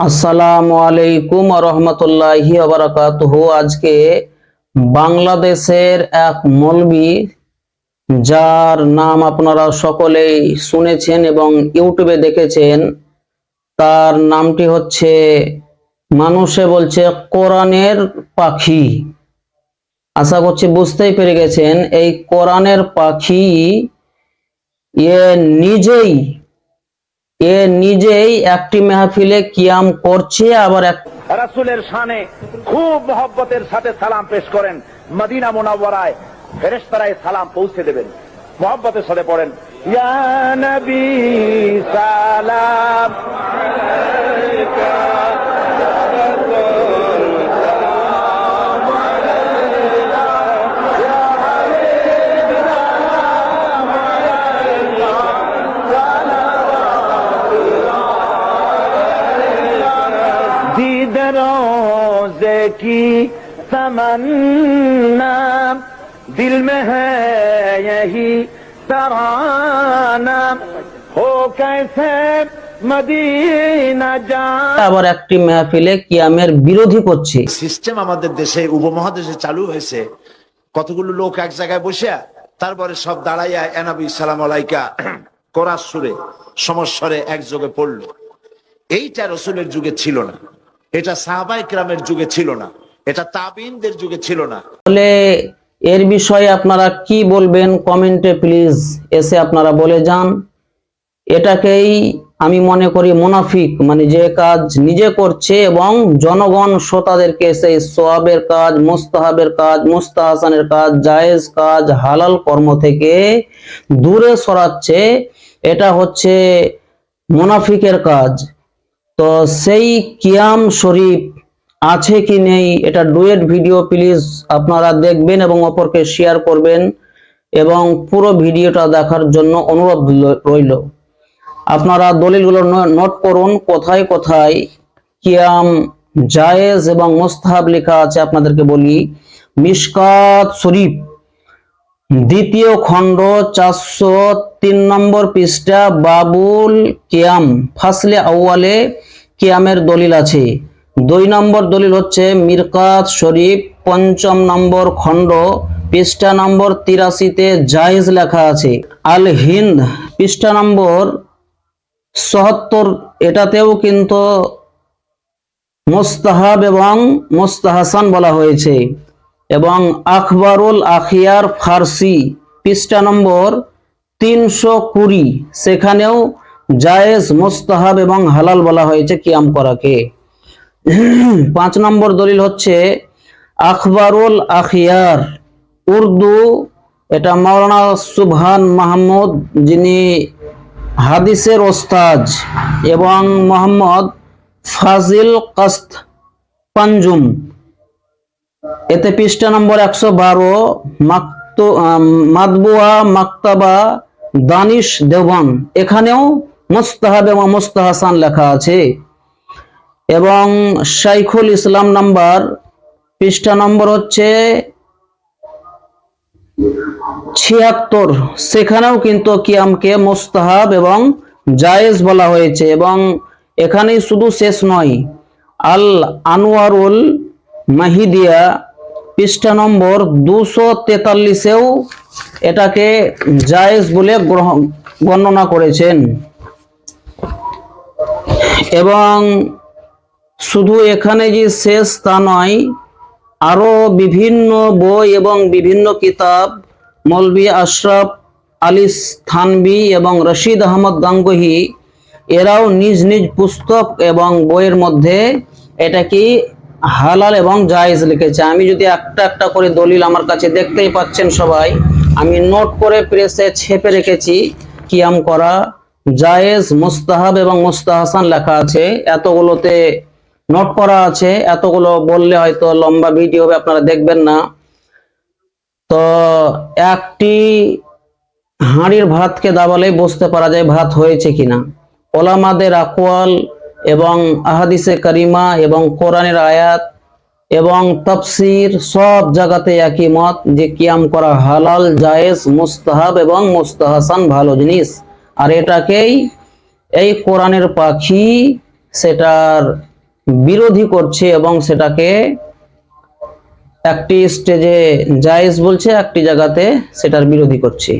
আসসালামু আলাইকুম রহমতুল্লাহি বারাকাতুহু। আজকে বাংলাদেশের এক মৌলবি, যার নাম আপনারা সকলেই শুনেছেন এবং ইউটিউবে দেখেছেন, তার নামটি হচ্ছে, মানুষে বলছে কোরআনের পাখি। আশা করছি বুঝতেই পেরে গেছেন। এই কোরআনের পাখি এ নিজেই নিজেই একটি মেহফিলে কিয়াম করছে, আবার রাসূলের শানে খুব মহব্বতের সাথে সালাম পেশ করেন। মদিনা মুনাওয়ারায় ফেরেশতারাই সালাম পৌঁছে দেবেন, মহব্বতের সাথে পড়েন, ইয়া নবী সালাম আলাইকা, ইয়া রাসূল সালাম আলাইকা, ইয়া হাবিব সালাম আলাইকা, दीद रोज़े की तमन्ना दिल में है यही तराना हो कैसे मदीना जा। আবার একটি মেহফিলে কিয়ামের বিরোধী করছে। সিস্টেম আমাদের দেশে উপমহাদেশে চালু হয়েছে। কতগুলো লোক এক জায়গায় বসে তারপরে সব দাঁড়াইয়া এনাবি সালাম আলাইকা কোরআন সুরে সমস্বরে একযোগে পড়লো। এইটা রাসূলের যুগে ছিল না, এটা সাহাবায়ে কেরামের যুগে ছিল না, এটা তাবিঈনদের যুগে ছিল না। তাহলে এর বিষয়ে আপনারা কি বলবেন? কমেন্টে প্লিজ এসে আপনারা বলে যান। এটাকেই আমি মনে করি মুনাফিক, মানে যে কাজ নিজে করছে এবং জনগণ শ্রোতাদেরকে সেই সওয়াবের কাজ, মুস্তাহাবের কাজ, মুস্তাহাসানের কাজ, জায়েজ কাজ, হালাল কর্ম থেকে দূরে সরাচ্ছে। এটা হচ্ছে মুনাফিকের কাজ। তো সেই কিয়াম শরীফ আছে কি নেই, এটা ডুয়েট ভিডিও প্লিজ আপনারা দেখবেন এবং অপরকে শেয়ার করবেন, এবং পুরো ভিডিওটা দেখার জন্য অনুরোধ রইল। আপনারা দলিলগুলো নোট করুন, কোথায় কোথায় কিয়াম জায়েজ এবং মুস্তাহাব লেখা আছে। আপনাদেরকে বলি, মিশকাত শরীফ দ্বিতীয় খণ্ড 403 নম্বর পৃষ্ঠা, বাবুল কিয়াম ফাসলে আউয়ালে কিয়ামের দলিল আছে। 2 নম্বর দলিল হচ্ছে মিরকাত শরীফ 5ম নম্বর খণ্ড পৃষ্ঠা নম্বর 83-তে জায়েজ লেখা আছে। আল হিন্দ পৃষ্ঠা নম্বর 74, এটাতেও কিন্তু মুস্তাহাব এবং মুস্তাহাসান বলা হয়েছে। এবং আখবারুল আখিয়ার ফার্সি পৃষ্ঠা নম্বর 320, সেখানেও জায়েজ, মুস্তাহাব এবং হালাল বলা হয়েছে কিয়াম করাকে। 5 নম্বর দলিল হচ্ছে আখবারুল আখিয়ার উর্দু, এটা মাওলানা সুবহান মাহমুদ, যিনি হাদিসের ওস্তাদ, এবং মোহাম্মদ ফাজিল কাস্ত পাঞ্জুম, এতে পৃষ্ঠা নম্বর 112, মাতবুয়া মাকতাবা দানিশ দেওবান, এখানেও মুস্তাহাব এবং মুস্তাহাসান লেখা আছে। এবং শাইখুল ইসলাম নাম্বার পৃষ্ঠা নম্বর হচ্ছে 76, সেখানেও কিন্তু কিয়ামকে মুস্তাহাব এবং জায়েজ বলা হয়েছে। এবং এখানেই শুধু শেষ নয়, আল আনোয়ারুল মাহিদিয়া পৃষ্ঠা নম্বর 243-এও এটাকে জায়েজ বলে বর্ণনা করেছেন। এবং শুধু এখানে যে শেষ তা নয়, আরো বিভিন্ন বই এবং বিভিন্ন কিতাব মৌলভী আশরাফ আলী থানভী এবং রশিদ আহমদ গাঙ্গুহি, এরাও নিজ নিজ পুস্তক এবং বইয়ের মধ্যে এটা কি হালাল এবং জায়েজ লিখেছে। আমি যদি একটা একটা করে দলিল, আমার কাছে দেখতেই পাচ্ছেন সবাই, আমি নোট করে প্রেসে ছেপে রেখেছি। কিয়াম করা জায়েজ, মুস্তাহাব এবং মুস্তাহাসান লেখা আছে, এতগুলোতে নোট করা আছে। এতগুলো বললে হয়তো লম্বা ভিডিও হবে, আপনারা দেখবেন না। তো একটি হাঁড়ির ভাতকে দাবালে বুঝতে পারা যায় ভাত হয়েছে কিনা। ওলামাদের আকওয়াল এবং আহাদিসে কারিমা এবং কোরআনের আয়াত এবং তাফসীর সব জায়গাতে একই মত যে কিয়াম করা হালাল, জায়েজ, মুস্তাহাব এবং মুস্তাহাসান ভালো জিনিস। আর এটাকেই এই কোরআনের পাখি সেটার বিরোধী করছে এবং সেটাকে একটি স্টেজে জায়েজ বলছে, একটি জায়গাতে সেটার বিরোধী করছে।